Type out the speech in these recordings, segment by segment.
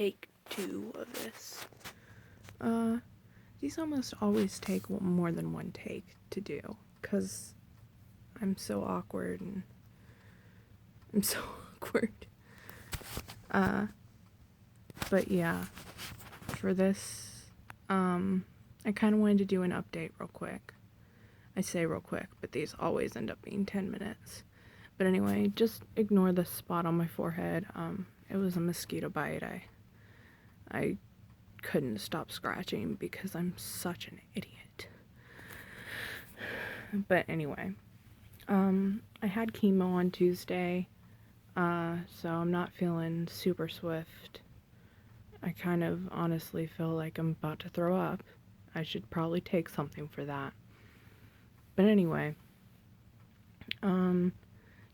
take 2 of this. These almost always take more than one take to do, because I'm so awkward and I'm so awkward. But yeah, for this, I kind of wanted to do an update real quick. I say real quick, but these always end up being 10 minutes. But anyway, just ignore the spot on my forehead. It was a mosquito bite. I couldn't stop scratching because I'm such an idiot. But anyway, I had chemo on Tuesday, so I'm not feeling super swift. I kind of honestly feel like I'm about to throw up. I should probably take something for that. But anyway,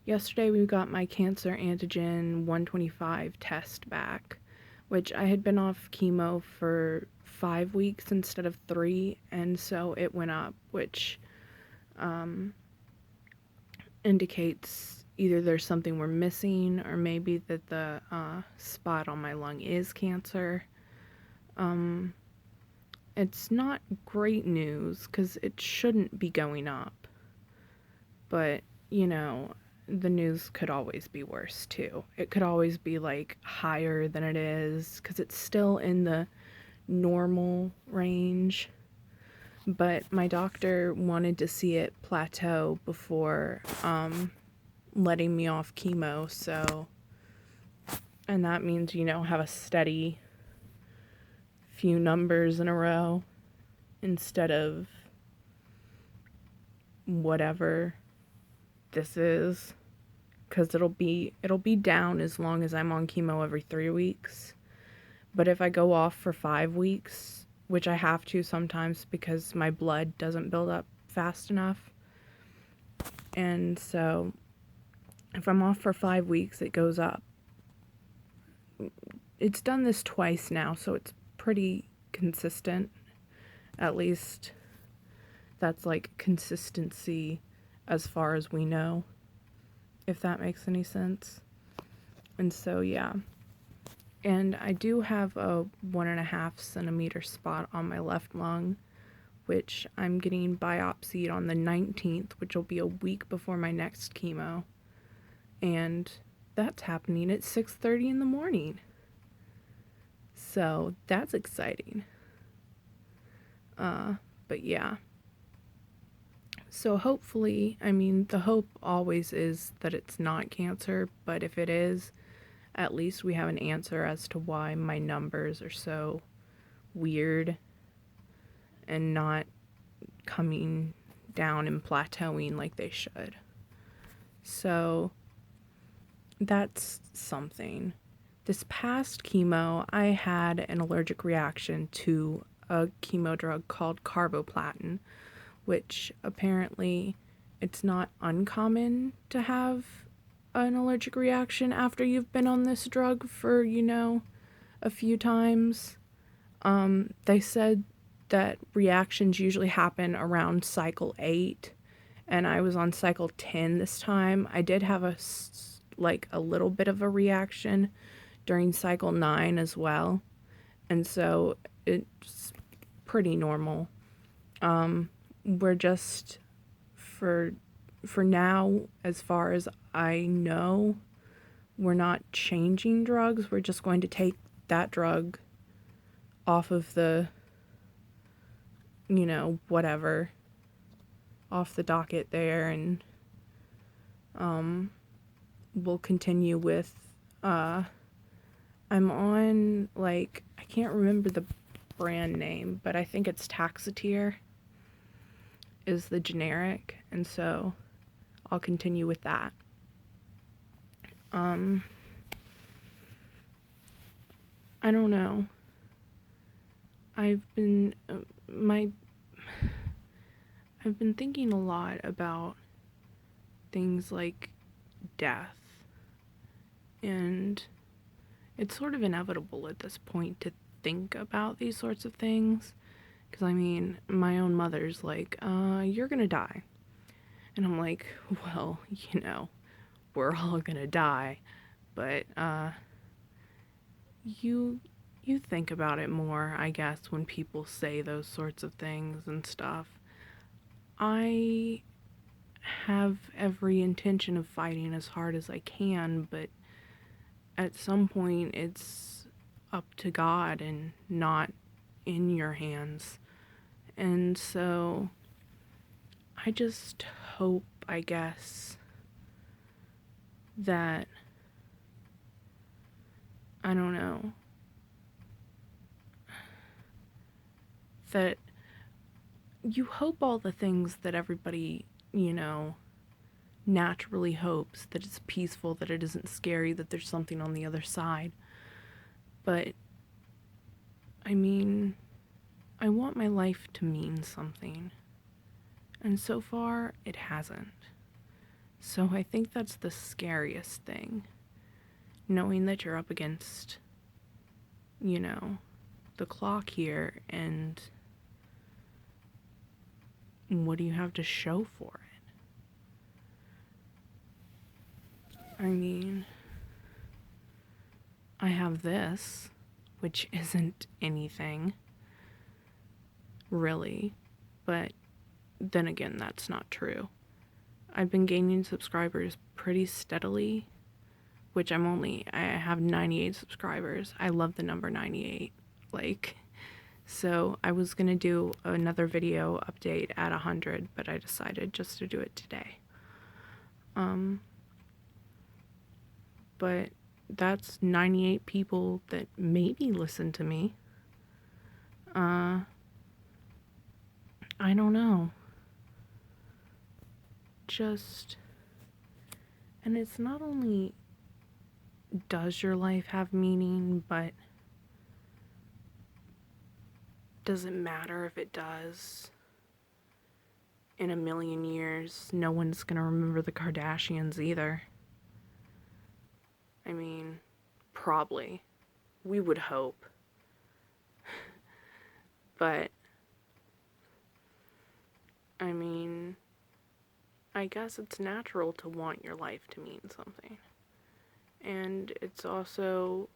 yesterday we got my cancer antigen 125 test back, which I had been off chemo for 5 weeks instead of 3, and so it went up, which indicates either there's something we're missing or maybe that the spot on my lung is cancer. It's not great news because it shouldn't be going up, but you know, the news could always be worse too. It could always be like higher than it is because it's still in the normal range, but my doctor wanted to see it plateau before letting me off chemo, so, and that means, you know, have a steady few numbers in a row instead of whatever this is, because it'll be down as long as I'm on chemo every 3 weeks. But if I go off for 5 weeks, which I have to sometimes because my blood doesn't build up fast enough, and so if I'm off for 5 weeks, it goes up. It's done this twice now, so it's pretty consistent. At least that's like consistency as far as we know, if that makes any sense. And so, yeah. And I do have a 1.5 centimeter spot on my left lung, which I'm getting biopsied on the 19th, which will be a week before my next chemo. And that's happening at 6:30 in the morning. So that's exciting. But yeah. So hopefully, I mean, the hope always is that it's not cancer, but if it is, at least we have an answer as to why my numbers are so weird and not coming down and plateauing like they should. So that's something. This past chemo, I had an allergic reaction to a chemo drug called carboplatin, which apparently it's not uncommon to have an allergic reaction after you've been on this drug for, you know, a few times. They said that reactions usually happen around cycle 8, and I was on cycle 10 this time. I did have a little bit of a reaction during cycle 9 as well, and so it's pretty normal. We're just, for now, as far as I know, we're not changing drugs. We're just going to take that drug off of the, you know, whatever, off the docket there, and we'll continue with, I'm on, like, I can't remember the brand name, but I think it's Taxotere is the generic, and so I'll continue with that. I don't know. I've been thinking a lot about things like death, and it's sort of inevitable at this point to think about these sorts of things, because I mean, my own mother's like, you're gonna die, and I'm like, well, you know, we're all gonna die, but you you think about it more, I guess, when people say those sorts of things and stuff. I have every intention of fighting as hard as I can, but at some point it's up to God and not in your hands. And so I just hope, I guess, that, I don't know, that you hope all the things that everybody, naturally hopes, that it's peaceful, that it isn't scary, that there's something on the other side. But, I mean, I want my life to mean something. And so far, it hasn't. So I think that's the scariest thing. Knowing that you're up against, the clock here, and what do you have to show for it? I mean, I have this, which isn't anything, really, but then again, that's not true. I've been gaining subscribers pretty steadily, which I have 98 subscribers. I love the number 98. So I was gonna do another video update at 100, but I decided just to do it today. But that's 98 people that maybe listen to me. I don't know. And it's not only does your life have meaning, but does it matter if it does? In a million years, no one's gonna remember the Kardashians either. I mean, probably. We would hope. But, I mean, I guess it's natural to want your life to mean something. And it's also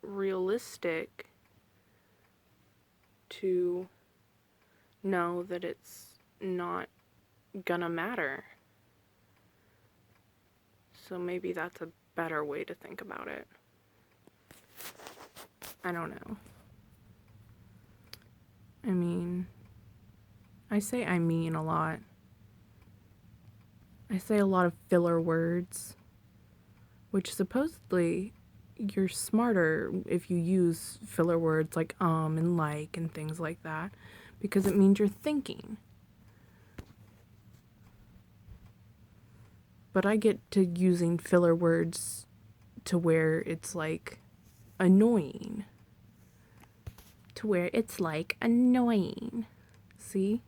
realistic to know that it's not gonna matter. So maybe that's a better way to think about it. I don't know. I mean, I say I mean a lot. I say a lot of filler words, which supposedly you're smarter if you use filler words like and like and things like that, because it means you're thinking. But I get to using filler words to where it's like annoying. See?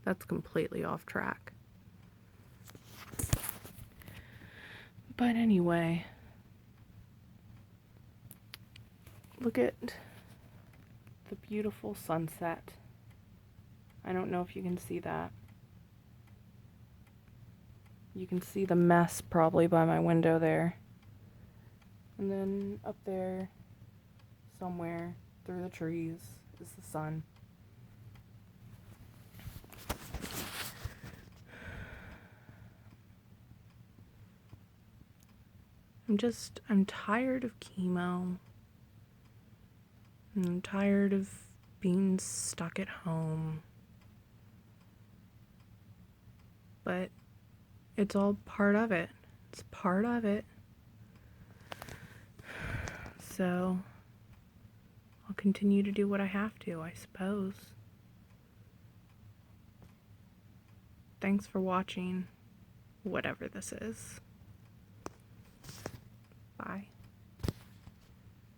That's completely off track. But anyway, look at the beautiful sunset. I don't know if you can see that. You can see the mess probably by my window there. And then up there, somewhere through the trees, is the sun. I'm tired of chemo. I'm tired of being stuck at home. But it's all part of it. It's part of it. So I'll continue to do what I have to, I suppose. Thanks for watching, whatever this is. Bye.